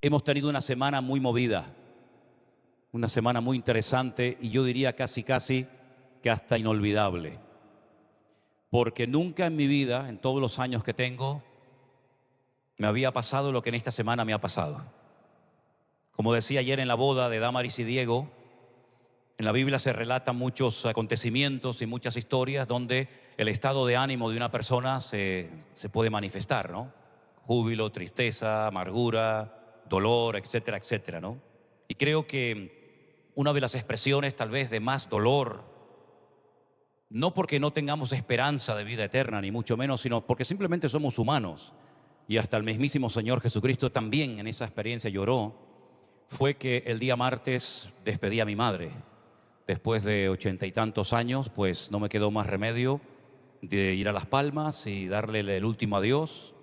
Hemos tenido una semana muy movida, una semana muy interesante y yo diría casi que hasta inolvidable. Porque nunca en mi vida, en todos los años que tengo, me había pasado lo que en esta semana me ha pasado. Como decía ayer en la boda de Damaris y Diego, en la Biblia se relatan muchos acontecimientos y muchas historias donde el estado de ánimo de una persona se puede manifestar, ¿no? Júbilo, tristeza, amargura, dolor, etcétera, etcétera, ¿no? Y creo que una de las expresiones tal vez de más dolor, no porque no tengamos esperanza de vida eterna, ni mucho menos, sino porque simplemente somos humanos. Y hasta el mismísimo Señor Jesucristo también en esa experiencia lloró, fue que el día martes despedí a mi madre. Después de 80 y tantos años, pues no me quedó más remedio de ir a Las Palmas y darle el último adiós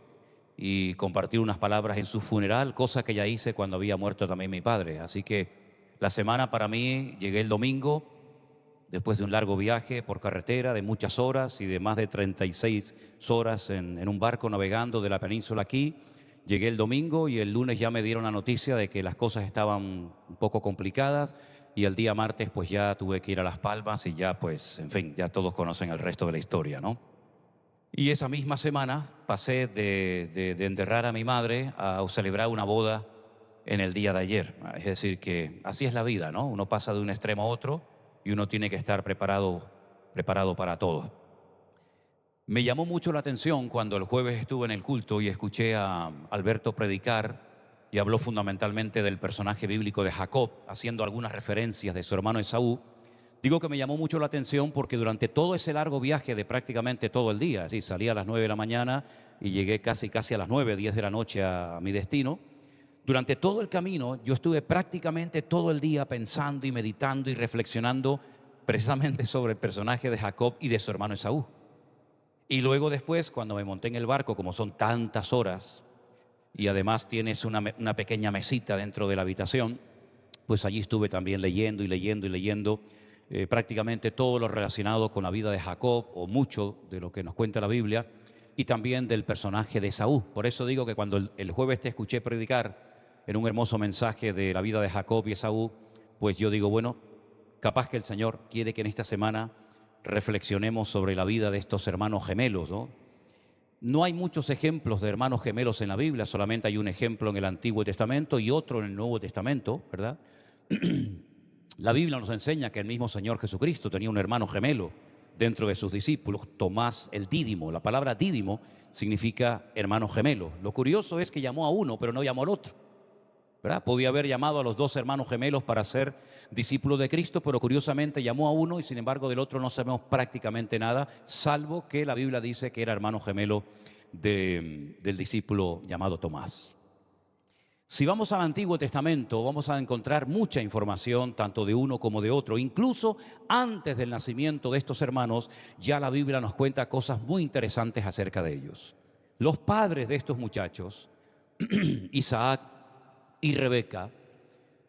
y compartir unas palabras en su funeral, cosa que ya hice cuando había muerto también mi padre. Así que la semana para mí, llegué el domingo, después de un largo viaje por carretera de muchas horas y de más de 36 horas en un barco navegando de la península aquí. Llegué el domingo y el lunes ya me dieron la noticia de que las cosas estaban un poco complicadas y el día martes pues ya tuve que ir a Las Palmas y ya pues, en fin, ya todos conocen el resto de la historia, ¿no? Y esa misma semana pasé de enterrar a mi madre a celebrar una boda en el día de ayer. Es decir, que así es la vida, ¿no? Uno pasa de un extremo a otro y uno tiene que estar preparado para todo. Me llamó mucho la atención cuando el jueves estuve en el culto y escuché a Alberto predicar y habló fundamentalmente del personaje bíblico de Jacob, haciendo algunas referencias de su hermano Esaú. Digo que me llamó mucho la atención porque durante todo ese largo viaje de prácticamente todo el día, así salí a las 9 de la mañana y llegué casi a las 9, 10 de la noche a mi destino. Durante todo el camino yo estuve prácticamente todo el día pensando y meditando y reflexionando precisamente sobre el personaje de Jacob y de su hermano Esaú. Y luego después, cuando me monté en el barco, como son tantas horas, y además tienes una pequeña mesita dentro de la habitación, pues allí estuve también leyendo y leyendo y leyendo prácticamente todo lo relacionado con la vida de Jacob, o mucho de lo que nos cuenta la Biblia, y también del personaje de Esaú. Por eso digo que cuando el jueves te escuché predicar en un hermoso mensaje de la vida de Jacob y Esaú, pues yo digo, bueno, capaz que el Señor quiere que en esta semana reflexionemos sobre la vida de estos hermanos gemelos, ¿no? No hay muchos ejemplos de hermanos gemelos en la Biblia, solamente hay un ejemplo en el Antiguo Testamento y otro en el Nuevo Testamento, ¿verdad? La Biblia nos enseña que el mismo Señor Jesucristo tenía un hermano gemelo dentro de sus discípulos, Tomás el Dídimo. La palabra Dídimo significa hermano gemelo. Lo curioso es que llamó a uno, pero no llamó al otro, ¿verdad? Podía haber llamado a los dos hermanos gemelos para ser discípulos de Cristo, pero curiosamente llamó a uno y sin embargo del otro no sabemos prácticamente nada, salvo que la Biblia dice que era hermano gemelo del discípulo llamado Tomás. Si vamos al Antiguo Testamento, vamos a encontrar mucha información, tanto de uno como de otro. Incluso antes del nacimiento de estos hermanos, ya la Biblia nos cuenta cosas muy interesantes acerca de ellos. Los padres de estos muchachos, Isaac y Rebeca,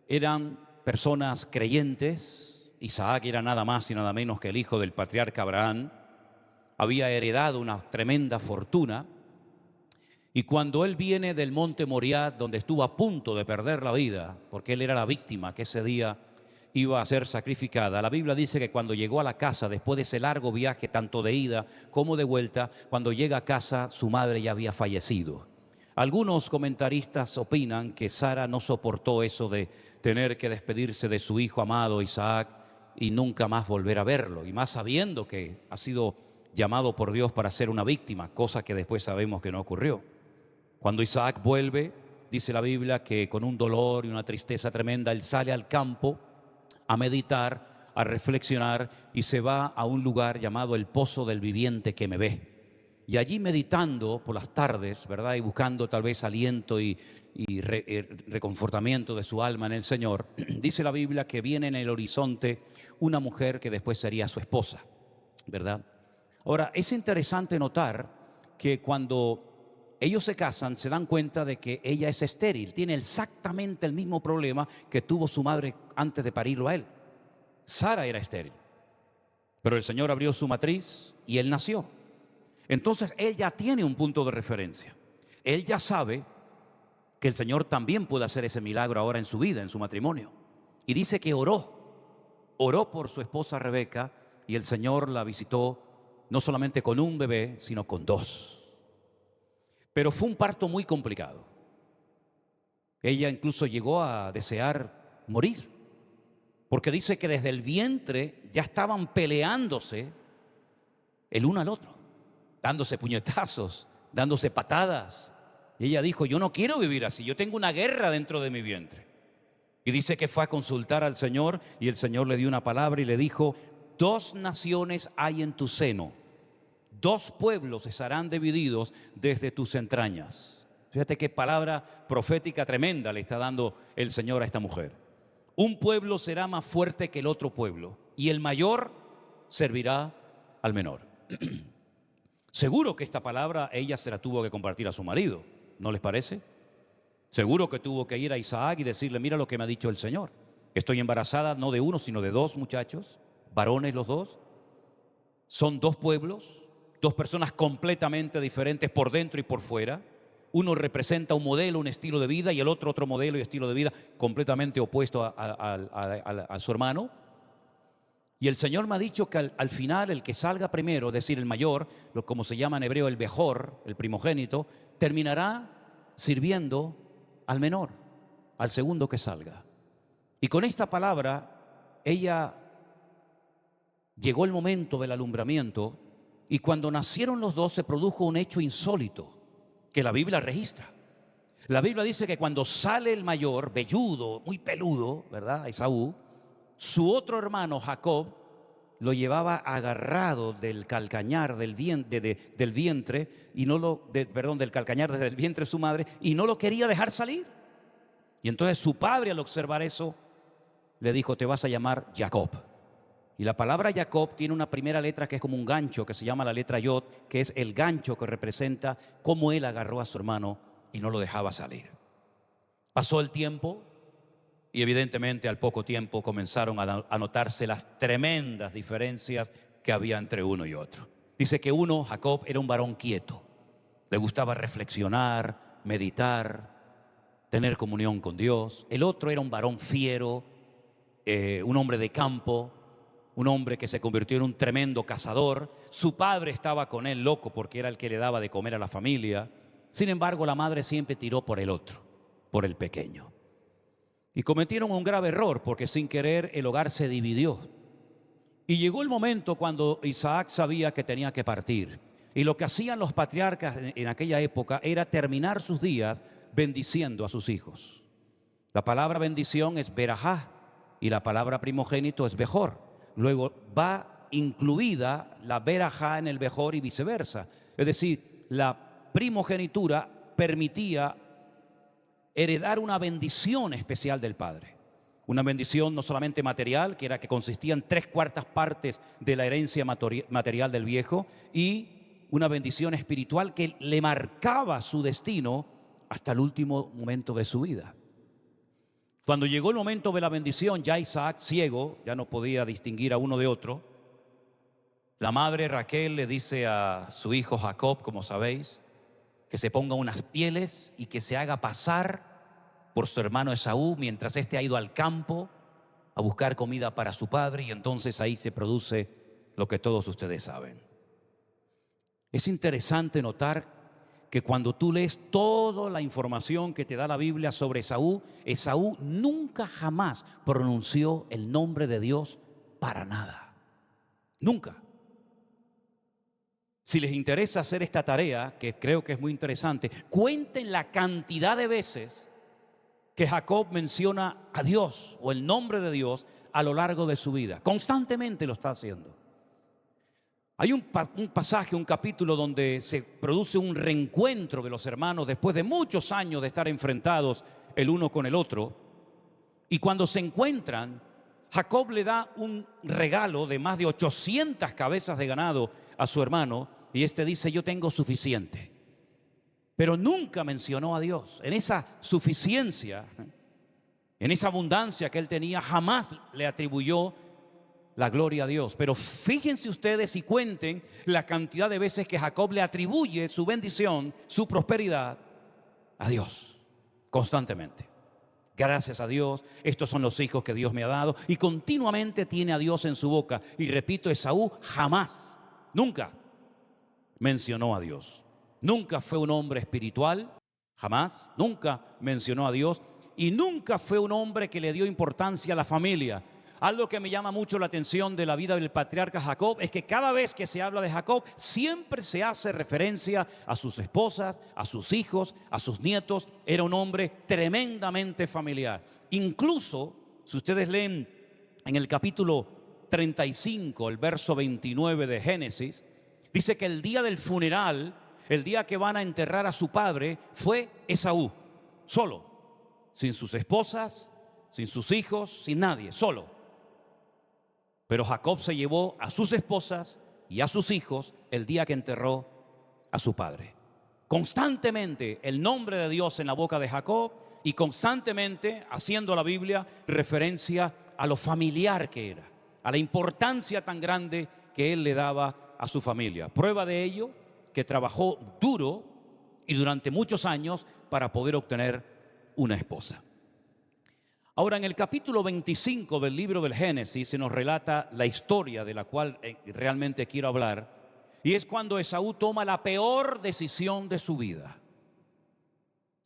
eran personas creyentes. Isaac era nada más y nada menos que el hijo del patriarca Abraham. Había heredado una tremenda fortuna. Y cuando él viene del monte Moriah, donde estuvo a punto de perder la vida, porque él era la víctima que ese día iba a ser sacrificada, la Biblia dice que cuando llegó a la casa, después de ese largo viaje, tanto de ida como de vuelta, cuando llega a casa, su madre ya había fallecido. Algunos comentaristas opinan que Sara no soportó eso de tener que despedirse de su hijo amado Isaac y nunca más volver a verlo, y más sabiendo que ha sido llamado por Dios para ser una víctima, cosa que después sabemos que no ocurrió. Cuando Isaac vuelve, dice la Biblia que con un dolor y una tristeza tremenda, él sale al campo a meditar, a reflexionar y se va a un lugar llamado el Pozo del Viviente que me ve. Y allí meditando por las tardes, ¿verdad? Y buscando tal vez aliento y reconfortamiento de su alma en el Señor, dice la Biblia que viene en el horizonte una mujer que después sería su esposa, ¿verdad? Ahora, es interesante notar que cuando ellos se casan, se dan cuenta de que ella es estéril, tiene exactamente el mismo problema que tuvo su madre antes de parirlo a él. Sara era estéril, pero el Señor abrió su matriz y él nació. Entonces él ya tiene un punto de referencia. Él ya sabe que el Señor también puede hacer ese milagro ahora en su vida, en su matrimonio. Y dice que oró por su esposa Rebeca, y el Señor la visitó no solamente con un bebé, sino con dos. Pero fue un parto muy complicado. Ella incluso llegó a desear morir, porque dice que desde el vientre ya estaban peleándose el uno al otro, dándose puñetazos, dándose patadas. Y ella dijo: yo no quiero vivir así, yo tengo una guerra dentro de mi vientre. Y dice que fue a consultar al Señor, y el Señor le dio una palabra y le dijo: 2 naciones hay en tu seno, 2 pueblos estarán divididos desde tus entrañas. Fíjate qué palabra profética tremenda le está dando el Señor a esta mujer. Un pueblo será más fuerte que el otro pueblo, y el mayor servirá al menor. Seguro que esta palabra ella se la tuvo que compartir a su marido, ¿no les parece? Seguro que tuvo que ir a Isaac y decirle: mira lo que me ha dicho el Señor. Estoy embarazada no de uno, sino de 2 muchachos, varones los 2. Son 2 pueblos, 2 personas completamente diferentes por dentro y por fuera. Uno representa un modelo, un estilo de vida, y el otro modelo y estilo de vida completamente opuesto a su hermano. Y el Señor me ha dicho que al final el que salga primero, es decir, el mayor, como se llama en hebreo el bejor, el primogénito, terminará sirviendo al menor, al segundo que salga. Y con esta palabra ella llegó el momento del alumbramiento, y cuando nacieron los 2 se produjo un hecho insólito que la Biblia registra. La Biblia dice que cuando sale el mayor, velludo, muy peludo, ¿verdad?, Esaú, su otro hermano Jacob lo llevaba agarrado del calcañar del vientre, y del calcañar desde el vientre de su madre, y no lo quería dejar salir. Y entonces su padre, al observar eso, le dijo: te vas a llamar Jacob. Y la palabra Jacob tiene una primera letra que es como un gancho, que se llama la letra Yod, que es el gancho que representa cómo él agarró a su hermano y no lo dejaba salir. Pasó el tiempo, y evidentemente al poco tiempo comenzaron a notarse las tremendas diferencias que había entre uno y otro. Dice que uno, Jacob, era un varón quieto. Le gustaba reflexionar, meditar, tener comunión con Dios. El otro era un varón fiero, un hombre de campo, un hombre que se convirtió en un tremendo cazador. Su padre estaba con él loco porque era el que le daba de comer a la familia. Sin embargo, la madre siempre tiró por el otro, por el pequeño. Y cometieron un grave error, porque sin querer el hogar se dividió. Y llegó el momento cuando Isaac sabía que tenía que partir. Y lo que hacían los patriarcas en aquella época era terminar sus días bendiciendo a sus hijos. La palabra bendición es berajá, y la palabra primogénito es bejor. Luego va incluida la berajá en el bejor y viceversa. Es decir, la primogenitura permitía heredar una bendición especial del Padre. Una bendición no solamente material, que era que consistía en 3/4 partes de la herencia material del viejo, y una bendición espiritual que le marcaba su destino hasta el último momento de su vida. Cuando llegó el momento de la bendición, ya Isaac, ciego, ya no podía distinguir a uno de otro. La madre Raquel le dice a su hijo Jacob, como sabéis, que se ponga unas pieles y que se haga pasar por su hermano Esaú mientras éste ha ido al campo a buscar comida para su padre. Y entonces ahí se produce lo que todos ustedes saben. Es interesante notar que cuando tú lees toda la información que te da la Biblia sobre Esaú, Esaú nunca jamás pronunció el nombre de Dios para nada. Nunca. Si les interesa hacer esta tarea, que creo que es muy interesante, cuenten la cantidad de veces que Jacob menciona a Dios o el nombre de Dios a lo largo de su vida. Constantemente lo está haciendo. Hay un pasaje, un capítulo donde se produce un reencuentro de los hermanos después de muchos años de estar enfrentados el uno con el otro. Y cuando se encuentran, Jacob le da un regalo de más de 800 cabezas de ganado a su hermano, y este dice: yo tengo suficiente. Pero nunca mencionó a Dios. En esa suficiencia, en esa abundancia que él tenía, jamás le atribuyó la gloria a Dios. Pero fíjense ustedes y cuenten la cantidad de veces que Jacob le atribuye su bendición, su prosperidad a Dios. constantemente. Gracias a Dios, estos son los hijos que Dios me ha dado. Y continuamente tiene a Dios en su boca. Y repito, Esaú jamás, nunca mencionó a Dios. Nunca fue un hombre espiritual, jamás, nunca mencionó a Dios. Y nunca fue un hombre que le dio importancia a la familia. Algo que me llama mucho la atención de la vida del patriarca Jacob es que cada vez que se habla de Jacob siempre se hace referencia a sus esposas, a sus hijos, a sus nietos. Era un hombre tremendamente familiar. Incluso, si ustedes leen en el capítulo 35, el verso 29 de Génesis, dice que el día del funeral, el día que van a enterrar a su padre, fue Esaú, solo, sin sus esposas, sin sus hijos, sin nadie, solo. Pero Jacob se llevó a sus esposas y a sus hijos el día que enterró a su padre. Constantemente el nombre de Dios en la boca de Jacob y constantemente haciendo la Biblia referencia a lo familiar que era, a la importancia tan grande que él le daba a su familia. Prueba de ello que trabajó duro y durante muchos años para poder obtener una esposa. Ahora, en el capítulo 25 del libro del Génesis se nos relata la historia de la cual realmente quiero hablar, y es cuando Esaú toma la peor decisión de su vida.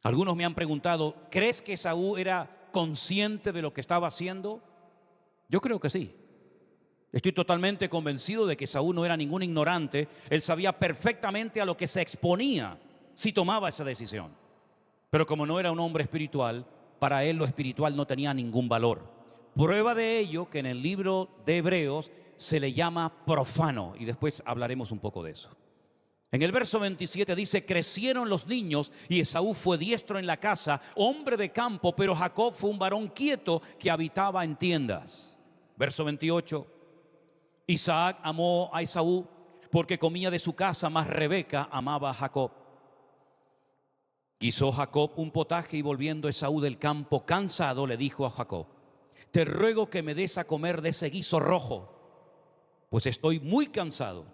Algunos me han preguntado, ¿crees que Esaú era consciente de lo que estaba haciendo? Yo creo que sí. Estoy totalmente convencido de que Esaú no era ningún ignorante. Él sabía perfectamente a lo que se exponía si tomaba esa decisión. Pero como no era un hombre espiritual, para él lo espiritual no tenía ningún valor. Prueba de ello que en el libro de Hebreos se le llama profano, y después hablaremos un poco de eso. En el verso 27 dice, crecieron los niños y Esaú fue diestro en la casa, hombre de campo, pero Jacob fue un varón quieto que habitaba en tiendas. Verso 28, Isaac amó a Esaú porque comía de su casa, mas Rebeca amaba a Jacob. Quiso Jacob un potaje y volviendo Esaú del campo cansado le dijo a Jacob, te ruego que me des a comer de ese guiso rojo, pues estoy muy cansado.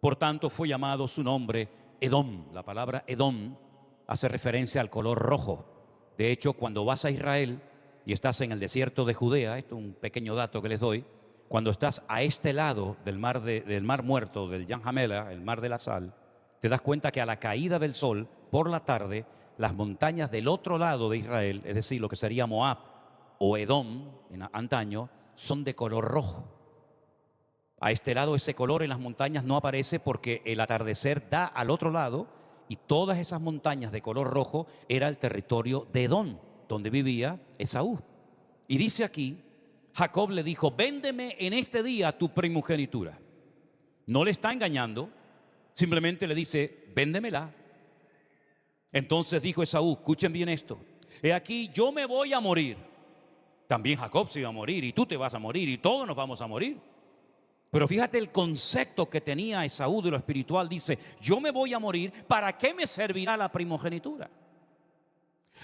Por tanto fue llamado su nombre Edom. La palabra Edom hace referencia al color rojo. De hecho, cuando vas a Israel y estás en el desierto de Judea, esto es un pequeño dato que les doy, cuando estás a este lado del mar muerto, del Yam Hamela, el mar de la sal, te das cuenta que a la caída del sol, por la tarde, las montañas del otro lado de Israel, es decir, lo que sería Moab o Edom en antaño, son de color rojo. A este lado ese color en las montañas no aparece porque el atardecer da al otro lado y todas esas montañas de color rojo era el territorio de Edom, donde vivía Esaú. Y dice aquí, Jacob le dijo, véndeme en este día tu primogenitura. No le está engañando, simplemente le dice, véndemela. Entonces dijo Esaú, escuchen bien esto, he aquí yo me voy a morir. También Jacob se iba a morir y tú te vas a morir y todos nos vamos a morir. Pero fíjate el concepto que tenía Esaú de lo espiritual. Dice, yo me voy a morir, ¿para qué me servirá la primogenitura?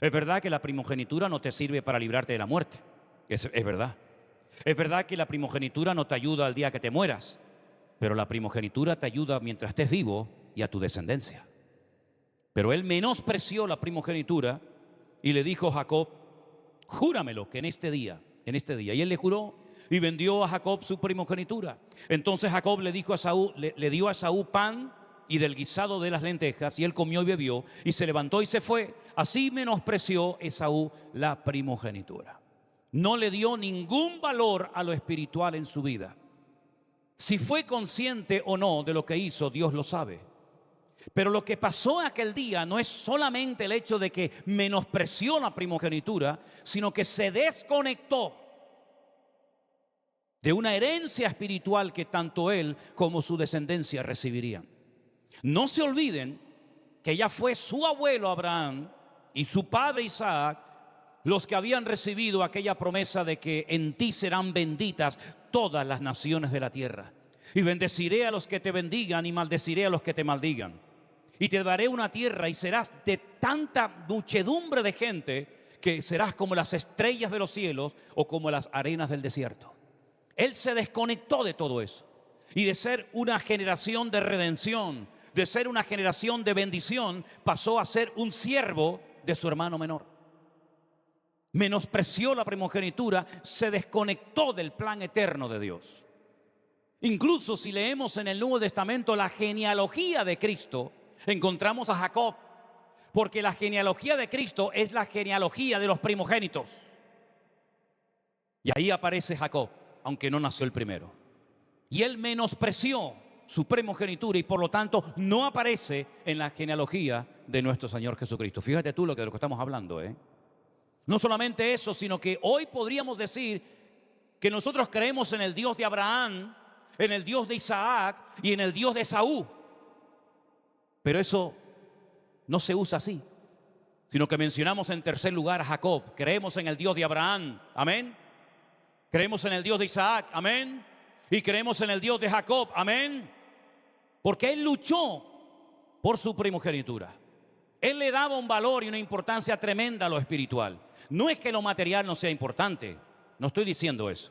Es verdad que la primogenitura no te sirve para librarte de la muerte. Es verdad. Es verdad que la primogenitura no te ayuda al día que te mueras. Pero la primogenitura te ayuda mientras estés vivo y a tu descendencia. Pero él menospreció la primogenitura y le dijo a Jacob, júramelo que en este día. Y él le juró y vendió a Jacob su primogenitura. Entonces Jacob le dijo a Esaú, le dio a Esaú pan y del guisado de las lentejas, y él comió y bebió y se levantó y se fue. Así menospreció Esaú la primogenitura. No le dio ningún valor a lo espiritual en su vida. Si fue consciente o no de lo que hizo, Dios lo sabe. Pero lo que pasó aquel día no es solamente el hecho de que menospreció la primogenitura, sino que se desconectó de una herencia espiritual que tanto él como su descendencia recibirían. No se olviden que ya fue su abuelo Abraham y su padre Isaac los que habían recibido aquella promesa de que en ti serán benditas todas las naciones de la tierra. Y bendeciré a los que te bendigan y maldeciré a los que te maldigan. Y te daré una tierra y serás de tanta muchedumbre de gente que serás como las estrellas de los cielos o como las arenas del desierto. Él se desconectó de todo eso y de ser una generación de redención, de ser una generación de bendición, pasó a ser un siervo de su hermano menor. menospreció la primogenitura, se desconectó del plan eterno de Dios. Incluso si leemos en el Nuevo Testamento la genealogía de Cristo, encontramos a Jacob, porque la genealogía de Cristo es la genealogía de los primogénitos. Y ahí aparece Jacob, aunque no nació el primero. Y él menospreció su primogenitura y por lo tanto no aparece en la genealogía de nuestro Señor Jesucristo. Fíjate tú de lo que estamos hablando, ¿eh? No solamente eso, sino que hoy podríamos decir que nosotros creemos en el Dios de Abraham, en el Dios de Isaac y en el Dios de Esaú. Pero eso no se usa así, sino que mencionamos en tercer lugar a Jacob. Creemos en el Dios de Abraham, amén. Creemos en el Dios de Isaac, amén. Y creemos en el Dios de Jacob, amén. Porque él luchó por su primogenitura. Él le daba un valor y una importancia tremenda a lo espiritual. No es que lo material no sea importante, no estoy diciendo eso,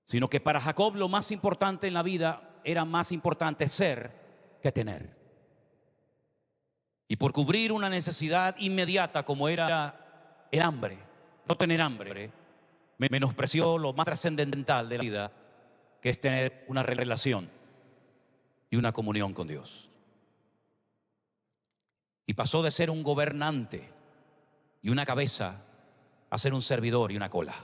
sino que para Jacob lo más importante en la vida era más importante ser que tener. Y por cubrir una necesidad inmediata como era el hambre, no tener hambre, menospreció lo más trascendental de la vida, que es tener una relación y una comunión con Dios. Y pasó de ser un gobernante y una cabeza a ser un servidor y una cola.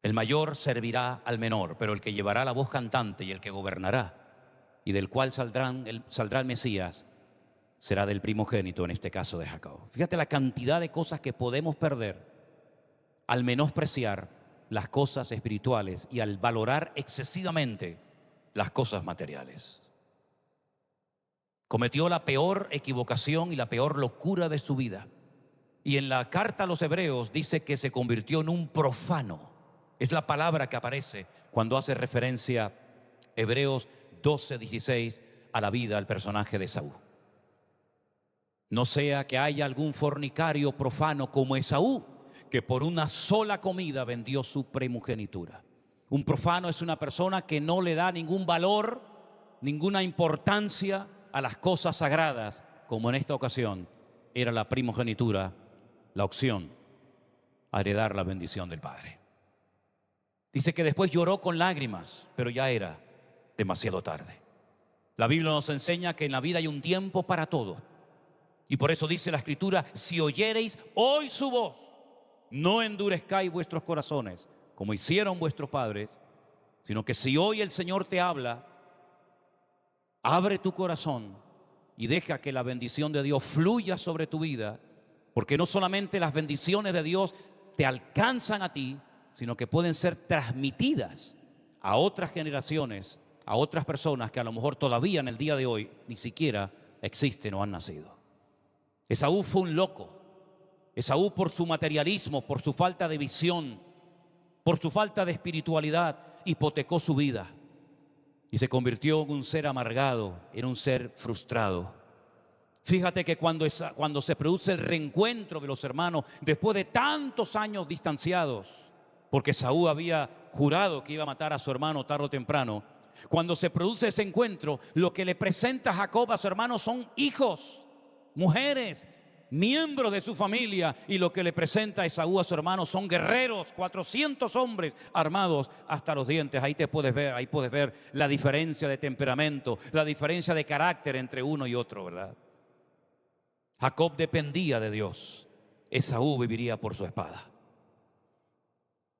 El mayor servirá al menor, pero el que llevará la voz cantante y el que gobernará y del cual saldrá el Mesías será del primogénito, en este caso de Jacob. Fíjate la cantidad de cosas que podemos perder al menospreciar las cosas espirituales y al valorar excesivamente las cosas materiales. Cometió la peor equivocación y la peor locura de su vida. Y en la carta a los Hebreos dice que se convirtió en un profano. Es la palabra que aparece cuando hace referencia Hebreos 12:16 a la vida, al personaje de Esaú. No sea que haya algún fornicario profano como Esaú, que por una sola comida vendió su primogenitura. Un profano es una persona que no le da ningún valor, ninguna importancia a las cosas sagradas, como en esta ocasión era la primogenitura, la opción a heredar la bendición del Padre. Dice que después lloró con lágrimas, pero ya era demasiado tarde. La Biblia nos enseña que en la vida hay un tiempo para todo. Y por eso dice la Escritura: si oyereis hoy su voz, no endurezcáis vuestros corazones, como hicieron vuestros padres, sino que si hoy el Señor te habla, abre tu corazón y deja que la bendición de Dios fluya sobre tu vida, porque no solamente las bendiciones de Dios te alcanzan a ti, sino que pueden ser transmitidas a otras generaciones, a otras personas que a lo mejor todavía en el día de hoy ni siquiera existen o han nacido. Esaú fue un loco. Esaú, por su materialismo, por su falta de visión, por su falta de espiritualidad, hipotecó su vida y se convirtió en un ser amargado, en un ser frustrado. Fíjate que cuando se produce el reencuentro de los hermanos, después de tantos años distanciados, porque Esaú había jurado que iba a matar a su hermano tarde o temprano, cuando se produce ese encuentro, lo que le presenta Jacob a su hermano son hijos, mujeres, miembros de su familia, y lo que le presenta Esaú a su hermano son guerreros, 400 hombres armados hasta los dientes. Ahí puedes ver la diferencia de temperamento, la diferencia de carácter entre uno y otro, ¿verdad? Jacob dependía de Dios, Esaú viviría por su espada.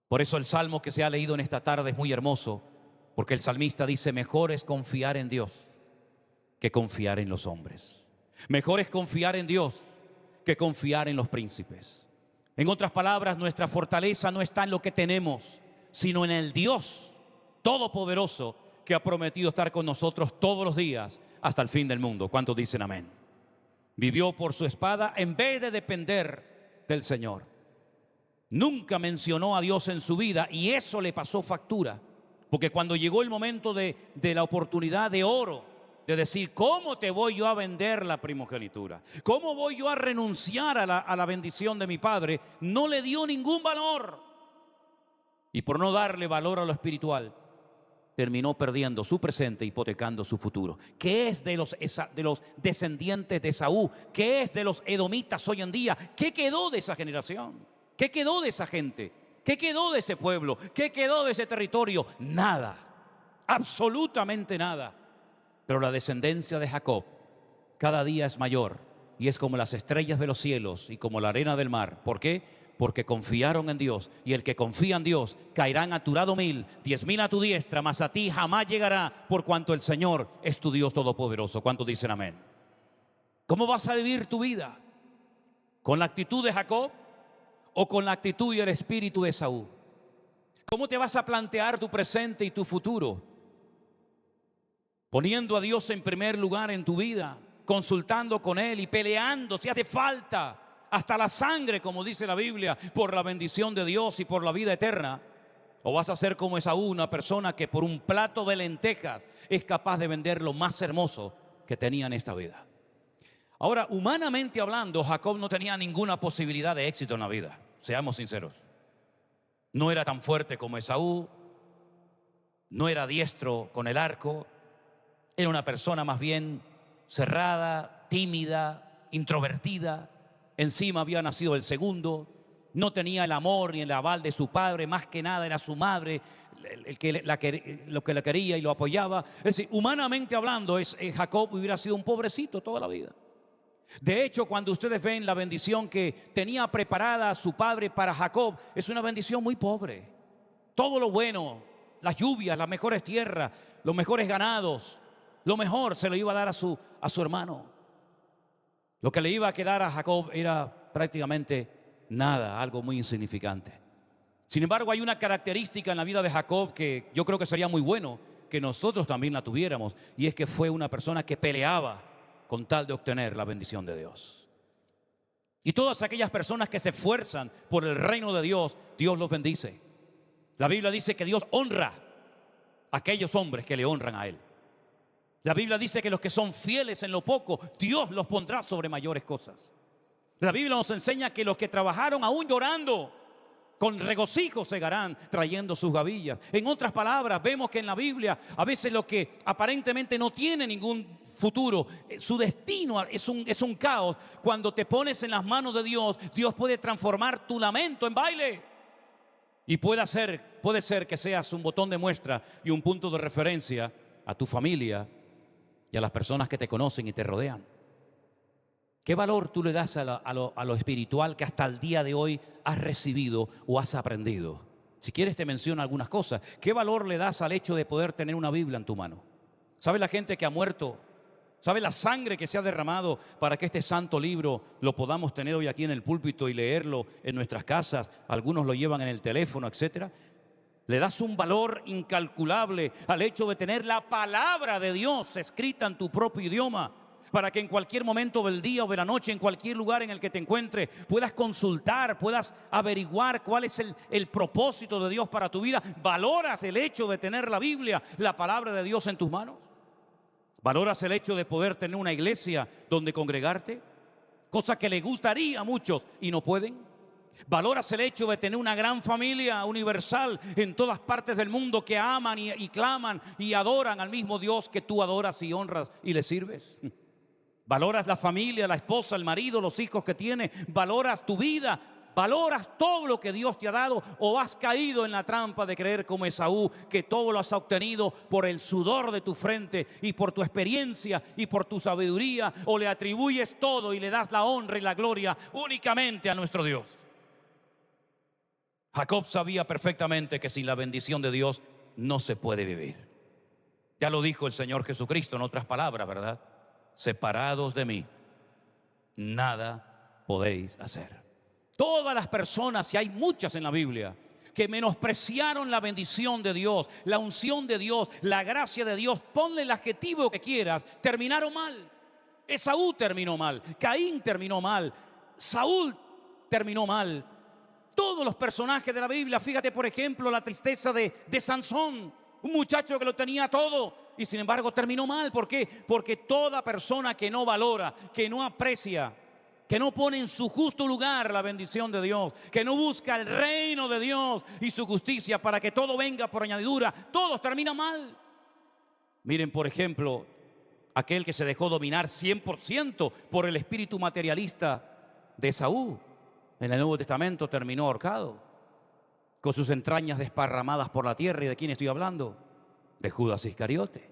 Por eso el salmo que se ha leído en esta tarde es muy hermoso, porque el salmista dice: mejor es confiar en Dios que confiar en los hombres. Mejor es confiar en Dios que confiar en los príncipes. En otras palabras, nuestra fortaleza no está en lo que tenemos, sino en el Dios todopoderoso que ha prometido estar con nosotros todos los días hasta el fin del mundo. ¿Cuántos dicen amén? Vivió por su espada en vez de depender del Señor. Nunca mencionó a Dios en su vida y eso le pasó factura, porque cuando llegó el momento de la oportunidad de oro, de decir: ¿cómo te voy yo a vender la primogenitura? ¿Cómo voy yo a renunciar a la bendición de mi padre? No le dio ningún valor. Y por no darle valor a lo espiritual, terminó perdiendo su presente, hipotecando su futuro. ¿Qué es de los descendientes de Esaú? ¿Qué es de los edomitas hoy en día? ¿Qué quedó de esa generación? ¿Qué quedó de esa gente? ¿Qué quedó de ese pueblo? ¿Qué quedó de ese territorio? Nada, absolutamente nada. Pero la descendencia de Jacob cada día es mayor y es como las estrellas de los cielos y como la arena del mar. ¿Por qué? Porque confiaron en Dios, y el que confía en Dios caerán a tu lado 1000, 10,000 a tu diestra, mas a ti jamás llegará, por cuanto el Señor es tu Dios todopoderoso. ¿Cuántos dicen amén? ¿Cómo vas a vivir tu vida? ¿Con la actitud de Jacob o con la actitud y el espíritu de Esaú? ¿Cómo te vas a plantear tu presente y tu futuro? Poniendo a Dios en primer lugar en tu vida, consultando con Él y peleando si hace falta hasta la sangre, como dice la Biblia, por la bendición de Dios y por la vida eterna. ¿O vas a ser como Esaú, una persona que por un plato de lentejas es capaz de vender lo más hermoso que tenía en esta vida? Ahora, humanamente hablando, Jacob no tenía ninguna posibilidad de éxito en la vida, seamos sinceros. No era tan fuerte como Esaú, no era diestro con el arco, era una persona más bien cerrada, tímida, introvertida. Encima había nacido el segundo, no tenía el amor ni el aval de su padre, más que nada era su madre lo que la quería y lo apoyaba. Es decir, humanamente hablando, Jacob hubiera sido un pobrecito toda la vida. De hecho, cuando ustedes ven la bendición que tenía preparada su padre para Jacob, es una bendición muy pobre. Todo lo bueno, las lluvias, las mejores tierras, los mejores ganados, lo mejor se lo iba a dar a su hermano. Lo que le iba a quedar a Jacob era prácticamente nada, algo muy insignificante. Sin embargo, hay una característica en la vida de Jacob que yo creo que sería muy bueno que nosotros también la tuviéramos, y es que fue una persona que peleaba con tal de obtener la bendición de Dios. Y todas aquellas personas que se esfuerzan por el reino de Dios, Dios los bendice. La Biblia dice que Dios honra a aquellos hombres que le honran a Él. La Biblia dice que los que son fieles en lo poco, Dios los pondrá sobre mayores cosas. La Biblia nos enseña que los que trabajaron aún llorando, con regocijo segarán trayendo sus gavillas. En otras palabras, vemos que en la Biblia a veces lo que aparentemente no tiene ningún futuro, su destino es un caos. Cuando te pones en las manos de Dios, Dios puede transformar tu lamento en baile. Y puede ser que seas un botón de muestra y un punto de referencia a tu familia y a las personas que te conocen y te rodean. ¿Qué valor tú le das a lo espiritual que hasta el día de hoy has recibido o has aprendido? Si quieres te menciono algunas cosas. ¿Qué valor le das al hecho de poder tener una Biblia en tu mano? ¿Sabe la gente que ha muerto? ¿Sabe la sangre que se ha derramado para que este santo libro lo podamos tener hoy aquí en el púlpito y leerlo en nuestras casas? Algunos lo llevan en el teléfono, etcétera. Le das un valor incalculable al hecho de tener la palabra de Dios escrita en tu propio idioma, para que en cualquier momento del día o de la noche, en cualquier lugar en el que te encuentres, puedas consultar, puedas averiguar cuál es el propósito de Dios para tu vida. ¿Valoras el hecho de tener la Biblia, la palabra de Dios en tus manos? ¿Valoras el hecho de poder tener una iglesia donde congregarte? Cosa que le gustaría a muchos y no pueden. ¿Valoras el hecho de tener una gran familia universal en todas partes del mundo que aman y claman y adoran al mismo Dios que tú adoras y honras y le sirves? ¿Valoras la familia, la esposa, el marido, los hijos que tienes? ¿Valoras tu vida? ¿Valoras todo lo que Dios te ha dado? ¿O has caído en la trampa de creer como Esaú, que todo lo has obtenido por el sudor de tu frente y por tu experiencia y por tu sabiduría? ¿O le atribuyes todo y le das la honra y la gloria únicamente a nuestro Dios? Jacob sabía perfectamente que sin la bendición de Dios no se puede vivir. Ya lo dijo el Señor Jesucristo en otras palabras, ¿verdad? Separados de mí, nada podéis hacer. Todas las personas, y hay muchas en la Biblia, que menospreciaron la bendición de Dios, la unción de Dios, la gracia de Dios, ponle el adjetivo que quieras, terminaron mal. Esaú terminó mal, Caín terminó mal, Saúl terminó mal. Todos los personajes de la Biblia, fíjate por ejemplo la tristeza de Sansón, un muchacho que lo tenía todo y sin embargo terminó mal. ¿Por qué? Porque toda persona que no valora, que no aprecia que no pone en su justo lugar la bendición de Dios, que no busca el reino de Dios y su justicia para que todo venga por añadidura, todos terminan mal. Miren, por ejemplo, aquel que se dejó dominar 100% por el espíritu materialista de Esaú, en el Nuevo Testamento terminó ahorcado, con sus entrañas desparramadas por la tierra. ¿Y de quién estoy hablando? De Judas Iscariote.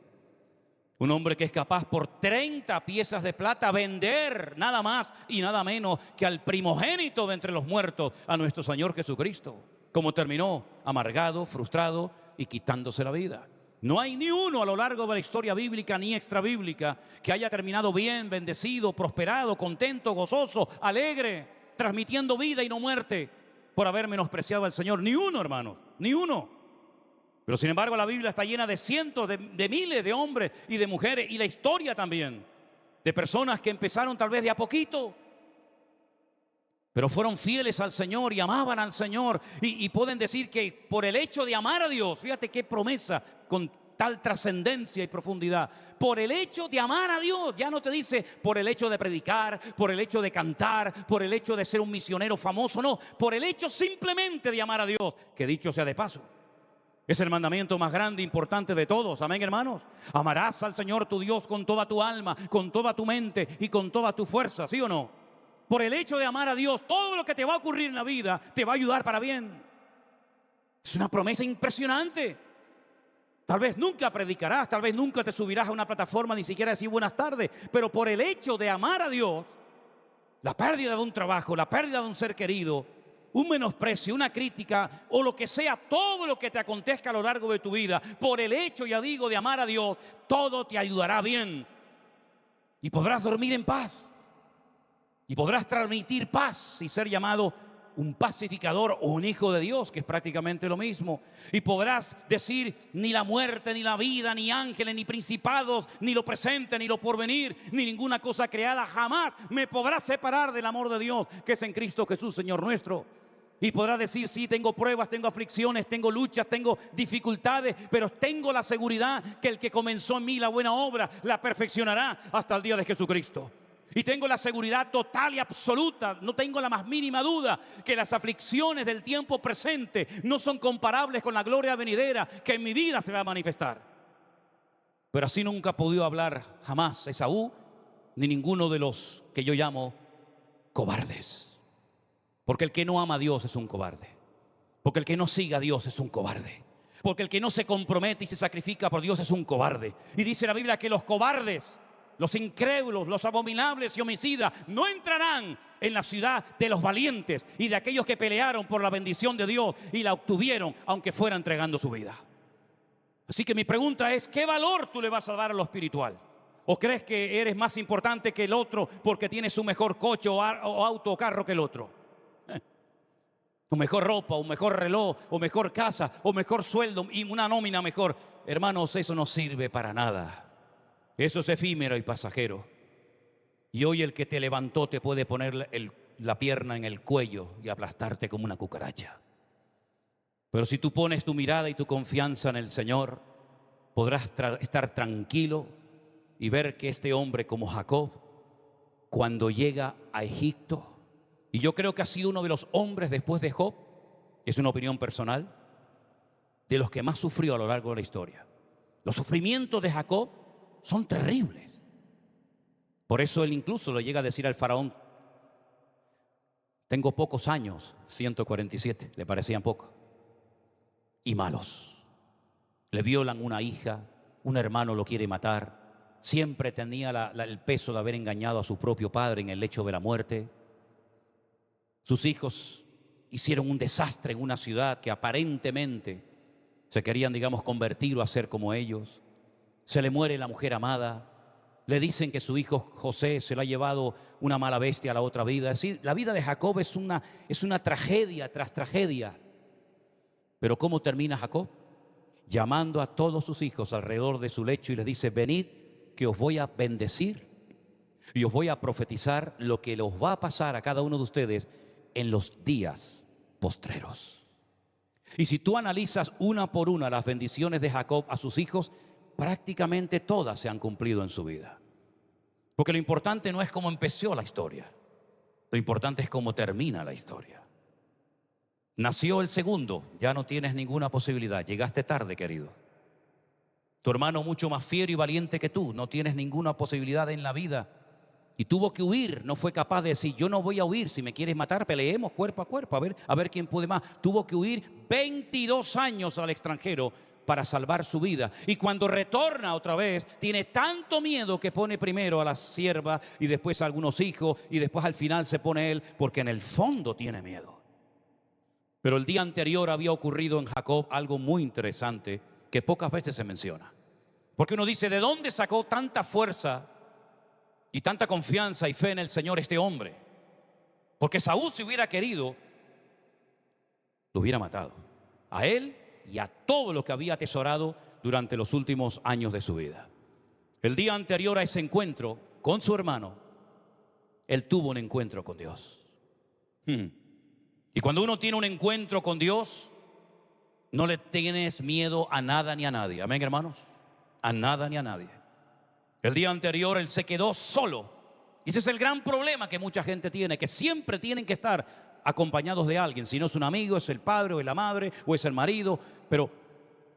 Un hombre que es capaz por 30 piezas de plata vender nada más y nada menos que al primogénito de entre los muertos, a nuestro Señor Jesucristo. Como terminó, amargado, frustrado y quitándose la vida. No hay ni uno a lo largo de la historia bíblica ni extrabíblica que haya terminado bien, bendecido, prosperado, contento, gozoso, alegre, transmitiendo vida y no muerte por haber menospreciado al Señor. Ni uno, hermanos, ni uno. Pero sin embargo la Biblia está llena de cientos, de miles de hombres y de mujeres, y la historia también, de personas que empezaron tal vez de a poquito, pero fueron fieles al Señor y amaban al Señor. Y pueden decir que por el hecho de amar a Dios, fíjate qué promesa con tal trascendencia y profundidad. Por el hecho de amar a Dios, ya no te dice por el hecho de predicar, por el hecho de cantar, por el hecho de ser un misionero famoso, no, por el hecho simplemente de amar a Dios, que dicho sea de paso, es el mandamiento más grande e importante de todos. Amén, hermanos. Amarás al Señor tu Dios con toda tu alma, con toda tu mente y con toda tu fuerza, ¿sí o no? Por el hecho de amar a Dios, todo lo que te va a ocurrir en la vida te va a ayudar para bien. Es una promesa impresionante. Tal vez nunca predicarás, tal vez nunca te subirás a una plataforma ni siquiera a decir buenas tardes, pero por el hecho de amar a Dios, la pérdida de un trabajo, la pérdida de un ser querido, un menosprecio, una crítica o lo que sea, todo lo que te acontezca a lo largo de tu vida, por el hecho, ya digo, de amar a Dios, todo te ayudará bien. Y podrás dormir en paz. Y podrás transmitir paz y ser llamado un pacificador o un hijo de Dios, que es prácticamente lo mismo. Y podrás decir: ni la muerte, ni la vida, ni ángeles, ni principados, ni lo presente, ni lo porvenir, ni ninguna cosa creada jamás me podrá separar del amor de Dios que es en Cristo Jesús, Señor nuestro. Y podrás decir: sí, tengo pruebas, tengo aflicciones, tengo luchas, tengo dificultades, pero tengo la seguridad que el que comenzó en mí la buena obra la perfeccionará hasta el día de Jesucristo. Y tengo la seguridad total y absoluta, no tengo la más mínima duda, que las aflicciones del tiempo presente no son comparables con la gloria venidera que en mi vida se va a manifestar. Pero así nunca ha podido hablar jamás Esaú, ni ninguno de los que yo llamo cobardes. Porque el que no ama a Dios es un cobarde. Porque el que no sigue a Dios es un cobarde. Porque el que no se compromete y se sacrifica por Dios es un cobarde. Y dice la Biblia que los cobardes, los incrédulos, los abominables y homicidas no entrarán en la ciudad de los valientes y de aquellos que pelearon por la bendición de Dios y la obtuvieron aunque fuera entregando su vida. Así que mi pregunta es: ¿qué valor tú le vas a dar a lo espiritual? ¿O crees que eres más importante que el otro porque tienes un mejor coche o auto o carro que el otro? O mejor ropa, o mejor reloj, o mejor casa, o mejor sueldo y una nómina mejor. Hermanos, eso no sirve para nada. Eso es efímero y pasajero. Y hoy el que te levantó te puede poner la pierna en el cuello y aplastarte como una cucaracha. Pero si tú pones tu mirada y tu confianza en el Señor, podrás estar tranquilo y ver que este hombre como Jacob, cuando llega a Egipto, y yo creo que ha sido uno de los hombres después de Job, es una opinión personal, de los que más sufrió a lo largo de la historia. Los sufrimientos de Jacob son terribles. Por eso él incluso le llega a decir al faraón: tengo pocos años, 147, le parecían pocos, y malos. Le violan una hija, un hermano lo quiere matar, siempre tenía el peso de haber engañado a su propio padre en el lecho de la muerte. Sus hijos hicieron un desastre en una ciudad que aparentemente se querían, digamos, convertir o hacer como ellos. Se le muere la mujer amada. Le dicen que su hijo José se lo ha llevado una mala bestia a la otra vida. Es decir, la vida de Jacob es una tragedia tras tragedia. Pero ¿cómo termina Jacob? Llamando a todos sus hijos alrededor de su lecho y les dice: venid, que os voy a bendecir y os voy a profetizar lo que los va a pasar a cada uno de ustedes en los días postreros. Y si tú analizas una por una las bendiciones de Jacob a sus hijos, prácticamente todas se han cumplido en su vida. Porque lo importante no es cómo empezó la historia, Lo importante es cómo termina la historia. Nació el segundo, ya no tienes ninguna posibilidad. Llegaste tarde, querido. Tu hermano mucho más fiero y valiente que tú, no tienes ninguna posibilidad en la vida. Y tuvo que huir, no fue capaz de decir, yo no voy a huir, si me quieres matar, peleemos cuerpo a cuerpo, a ver quién puede más. Tuvo que huir 22 años al extranjero para salvar su vida. Y cuando retorna otra vez, tiene tanto miedo que pone primero a la sierva y después a algunos hijos y después al final se pone él, porque en el fondo tiene miedo. Pero el día anterior había ocurrido en Jacob algo muy interesante que pocas veces se menciona. Porque uno dice, ¿de dónde sacó tanta fuerza y tanta confianza y fe en el Señor este hombre? Porque Saúl, si hubiera querido, lo hubiera matado. A él y a todo lo que había atesorado durante los últimos años de su vida. El día anterior a ese encuentro con su hermano, él tuvo un encuentro con Dios. Y cuando uno tiene un encuentro con Dios, no le tienes miedo a nada ni a nadie. Amén, hermanos. A nada ni a nadie. El día anterior él se quedó solo. Y ese es el gran problema que mucha gente tiene, que siempre tienen que estar acompañados de alguien. Si no es un amigo, es el padre o es la madre o es el marido. Pero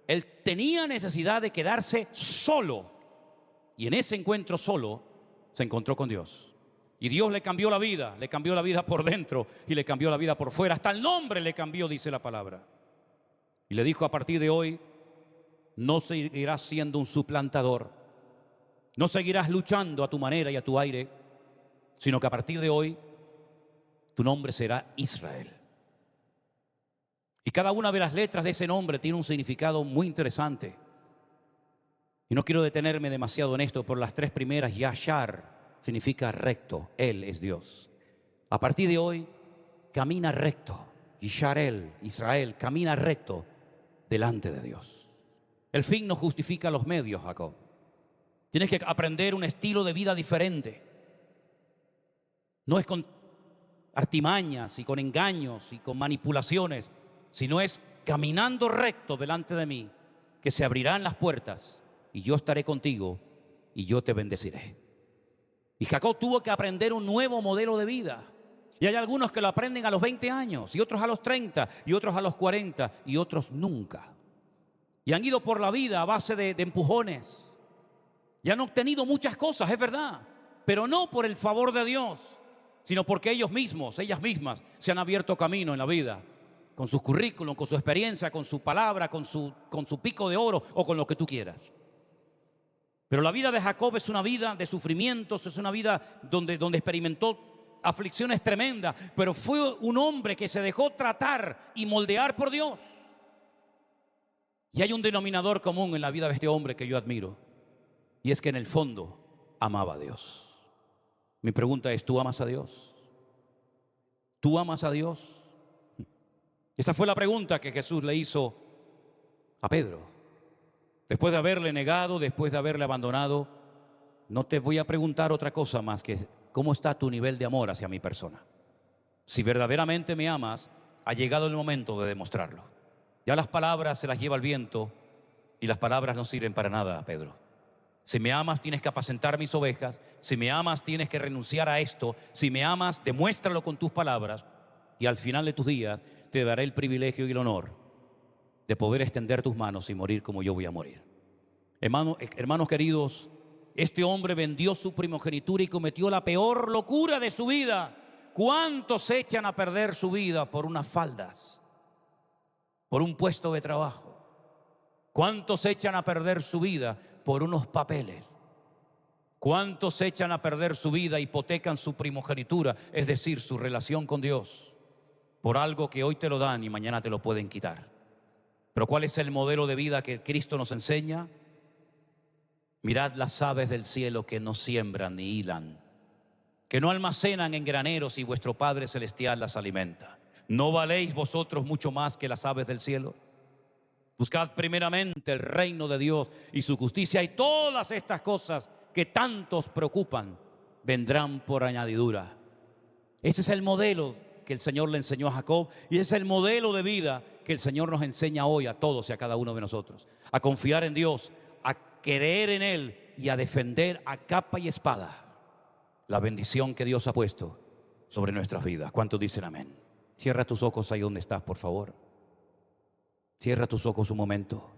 él tenía necesidad de quedarse solo. Y en ese encuentro solo se encontró con Dios. Y Dios le cambió la vida por dentro y le cambió la vida por fuera. Hasta el nombre le cambió, dice la palabra. Y le dijo, a partir de hoy, no seguirás siendo un suplantador. No seguirás luchando a tu manera y a tu aire, sino que a partir de hoy, tu nombre será Israel. Y cada una de las letras de ese nombre tiene un significado muy interesante. Y no quiero detenerme demasiado en esto, por las tres primeras, Yashar significa recto, Él es Dios. A partir de hoy, camina recto. Yisharel, Israel, camina recto delante de Dios. El fin no justifica los medios, Jacob. Tienes que aprender un estilo de vida diferente. No es con artimañas y con engaños y con manipulaciones, sino es caminando recto delante de mí, que se abrirán las puertas y yo estaré contigo y yo te bendeciré. Y Jacob tuvo que aprender un nuevo modelo de vida. Y hay algunos que lo aprenden a los 20 años, y otros a los 30, y otros a los 40, y otros nunca. Y han ido por la vida a base de empujones. Y han obtenido muchas cosas, es verdad, pero no por el favor de Dios, sino porque ellos mismos, ellas mismas, se han abierto camino en la vida, con sus currículum, con su experiencia, con su palabra, con su pico de oro o con lo que tú quieras. Pero la vida de Jacob es una vida de sufrimientos, es una vida donde experimentó aflicciones tremendas, pero fue un hombre que se dejó tratar y moldear por Dios. Y hay un denominador común en la vida de este hombre que yo admiro, y es que en el fondo amaba a Dios. Mi pregunta es, ¿tú amas a Dios? ¿Tú amas a Dios? Esa fue la pregunta que Jesús le hizo a Pedro. Después de haberle negado, después de haberle abandonado, no te voy a preguntar otra cosa más que ¿cómo está tu nivel de amor hacia mi persona? Si verdaderamente me amas, ha llegado el momento de demostrarlo. Ya las palabras se las lleva el viento y las palabras no sirven para nada, Pedro. Si me amas, tienes que apacentar mis ovejas. Si me amas, tienes que renunciar a esto. Si me amas, demuéstralo con tus palabras. Y al final de tus días te daré el privilegio y el honor de poder extender tus manos y morir como yo voy a morir. Hermanos queridos, este hombre vendió su primogenitura y cometió la peor locura de su vida. ¿Cuántos echan a perder su vida por unas faldas? Por un puesto de trabajo. ¿Cuántos echan a perder su vida por unos papeles? ¿Cuántos echan a perder su vida, hipotecan su primogenitura, es decir, su relación con Dios, por algo que hoy te lo dan y mañana te lo pueden quitar? Pero ¿cuál es el modelo de vida que Cristo nos enseña? Mirad las aves del cielo, que no siembran ni hilan, que no almacenan en graneros, y vuestro Padre Celestial las alimenta. ¿No valéis vosotros mucho más que las aves del cielo? Buscad primeramente el reino de Dios y su justicia, y todas estas cosas que tantos preocupan vendrán por añadidura. Ese es el modelo que el Señor le enseñó a Jacob, y ese es el modelo de vida que el Señor nos enseña hoy a todos y a cada uno de nosotros. A confiar en Dios, a creer en Él y a defender a capa y espada la bendición que Dios ha puesto sobre nuestras vidas. ¿Cuántos dicen amén? Cierra tus ojos ahí donde estás, por favor. Cierra tus ojos un momento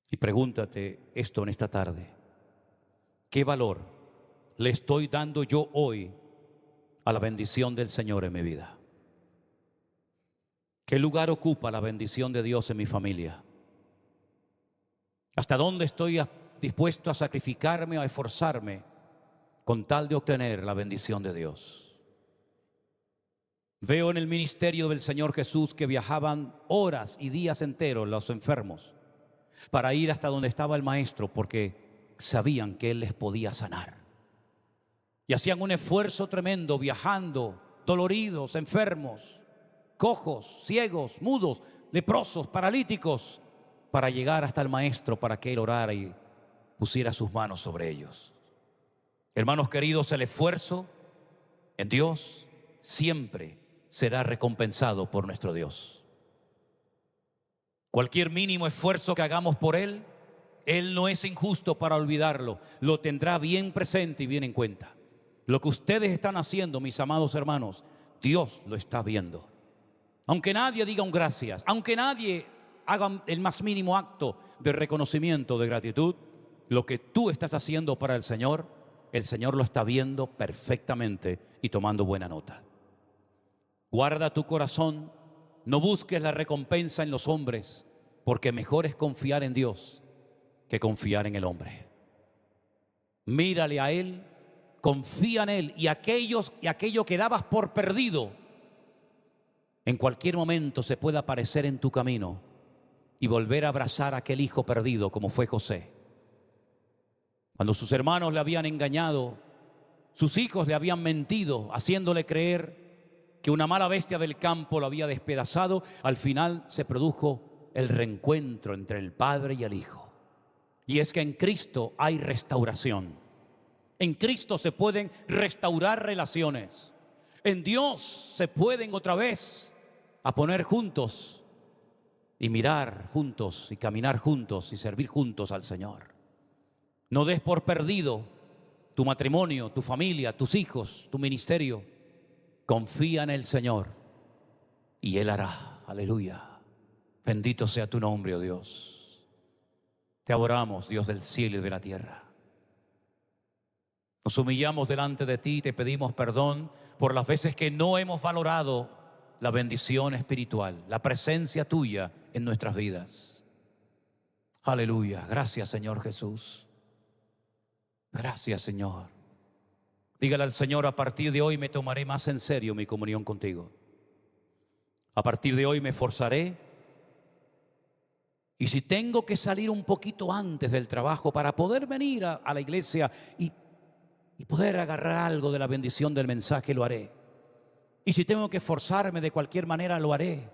y pregúntate esto en esta tarde. ¿Qué valor le estoy dando yo hoy a la bendición del Señor en mi vida? ¿Qué lugar ocupa la bendición de Dios en mi familia? ¿Hasta dónde estoy dispuesto a sacrificarme o a esforzarme con tal de obtener la bendición de Dios? Veo en el ministerio del Señor Jesús que viajaban horas y días enteros los enfermos para ir hasta donde estaba el Maestro, porque sabían que Él les podía sanar. Y hacían un esfuerzo tremendo viajando, doloridos, enfermos, cojos, ciegos, mudos, leprosos, paralíticos, para llegar hasta el Maestro para que Él orara y pusiera sus manos sobre ellos. Hermanos queridos, el esfuerzo en Dios siempre será recompensado por nuestro Dios. Cualquier mínimo esfuerzo que hagamos por Él, Él no es injusto para olvidarlo. Lo tendrá bien presente y bien en cuenta. Lo que ustedes están haciendo, mis amados hermanos, Dios lo está viendo. Aunque nadie diga un gracias, aunque nadie haga el más mínimo acto de reconocimiento, de gratitud, lo que tú estás haciendo para el Señor lo está viendo perfectamente y tomando buena nota. Guarda tu corazón, no busques la recompensa en los hombres, porque mejor es confiar en Dios que confiar en el hombre. Mírale a Él, confía en Él, y aquello que dabas por perdido, en cualquier momento se puede aparecer en tu camino y volver a abrazar a aquel hijo perdido como fue José. Cuando sus hermanos le habían engañado, sus hijos le habían mentido, haciéndole creer que una mala bestia del campo lo había despedazado, al final se produjo el reencuentro entre el Padre y el Hijo. Y es que en Cristo hay restauración. En Cristo se pueden restaurar relaciones. En Dios se pueden otra vez a poner juntos y mirar juntos y caminar juntos y servir juntos al Señor. No des por perdido tu matrimonio, tu familia, tus hijos, tu ministerio. Confía en el Señor y Él hará. Aleluya. Bendito sea tu nombre, oh Dios. Te adoramos, Dios del cielo y de la tierra. Nos humillamos delante de ti y te pedimos perdón por las veces que no hemos valorado la bendición espiritual, la presencia tuya en nuestras vidas. Aleluya. Gracias, Señor Jesús. Gracias, Señor. Dígale al Señor: a partir de hoy me tomaré más en serio mi comunión contigo. A partir de hoy me esforzaré. Y si tengo que salir un poquito antes del trabajo para poder venir a la iglesia y poder agarrar algo de la bendición del mensaje, lo haré. Y si tengo que esforzarme de cualquier manera, lo haré.